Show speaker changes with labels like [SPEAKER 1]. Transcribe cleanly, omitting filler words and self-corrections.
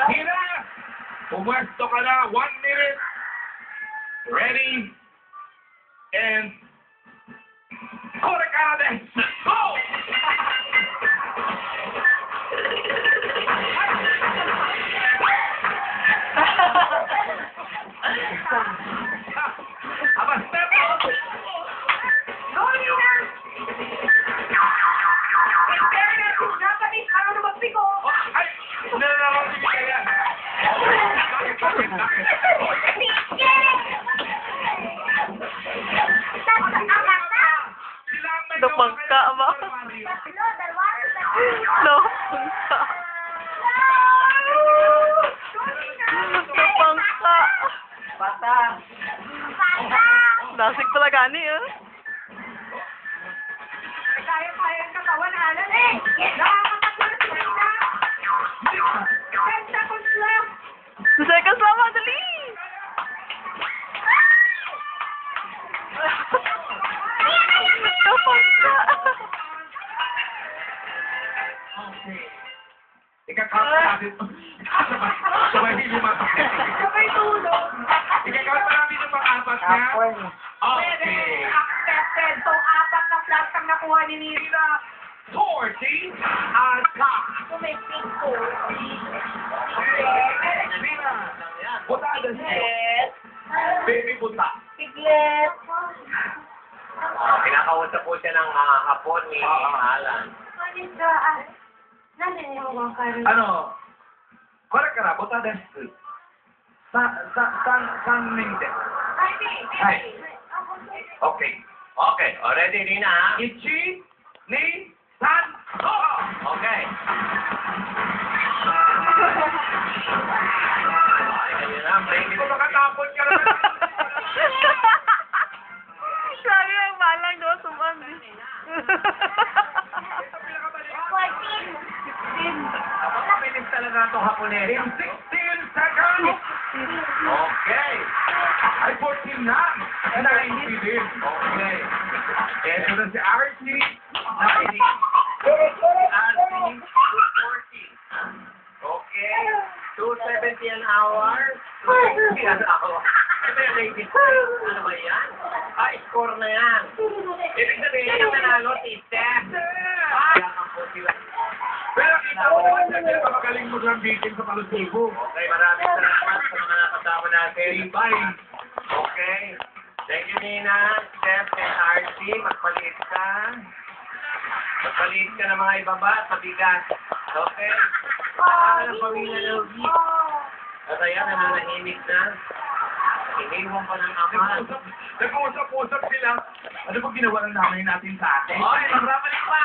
[SPEAKER 1] Hina! Pumwesto ka na. 1 minute. Ready. And... Korekara desu! Go! Aba, step up!
[SPEAKER 2] Go, Nina! In fairness, yung Japanese, ano na magpiko?
[SPEAKER 1] Ay! Nalalaman si Mika yan.
[SPEAKER 3] Napangka ba? Napangka. Napangka.
[SPEAKER 2] Bata.
[SPEAKER 3] Dasig pala gani ah.
[SPEAKER 2] Kaya-kaya ang katawan, Alan eh. Nakakatatlong si Nina. 10 seconds left.
[SPEAKER 3] 2 seconds lang, madali. Napangka.
[SPEAKER 1] Ika-count pa natin. Sabay hindi mapakit.
[SPEAKER 2] Sabay tulog.
[SPEAKER 1] Ika-count pa natin yung pang-apat niya.
[SPEAKER 2] Pwede.
[SPEAKER 1] Okay.
[SPEAKER 2] Accepted. So, 4 na flash ang nakuha ni Nina.
[SPEAKER 1] 40 aka.
[SPEAKER 2] So, may 5.
[SPEAKER 1] Nina. Butada siya.
[SPEAKER 2] Piglet.
[SPEAKER 1] Baby buta.
[SPEAKER 2] Piglet.
[SPEAKER 4] Kinakausap po siya ng hapon ni Alan.
[SPEAKER 2] Manisa. Naniniwang ka rin.
[SPEAKER 1] Ano? Korekara, butada desu. San mente. Ay. Okay.
[SPEAKER 4] Okay, already, Nina, ha?
[SPEAKER 1] Ichi, ni, san, go!
[SPEAKER 4] Okay. Ayun na, break
[SPEAKER 1] Hindi ko makatapon ka naman.
[SPEAKER 3] Sabi ang balang daw suman.
[SPEAKER 4] 16 talaga itong haponero.
[SPEAKER 1] In 16 seconds.
[SPEAKER 4] Okay.
[SPEAKER 1] Ay, 14 na. 90 din.
[SPEAKER 4] Okay.
[SPEAKER 1] Ito na si RC.
[SPEAKER 4] 90. RC, 240. Okay. 270 an hour. 260 an hour. Ito yung latest. Ano ba yan? Score na yan. Ibig sabihin yung nanalo, si Steph. Kaya kang po sila.
[SPEAKER 1] Pero kita mo naman siya, kaya magaling mag-lambitin sa Palusubo.
[SPEAKER 4] Okay, maraming salamat sa mga nakasama natin.
[SPEAKER 1] Bye.
[SPEAKER 4] Okay. Thank you, Nina, Steph, and RC. Magpalit ka. Magpalit ka ng mga ibaba at mabigat. Okay? Para ng pamilya ng Lugi. At ayan, nananahimik na. Iniwan pa ng ama.
[SPEAKER 1] Nag-uusap-usap sila. Ano ba ginawa ng nanay natin sa atin?
[SPEAKER 4] Oy, magrapalik pa!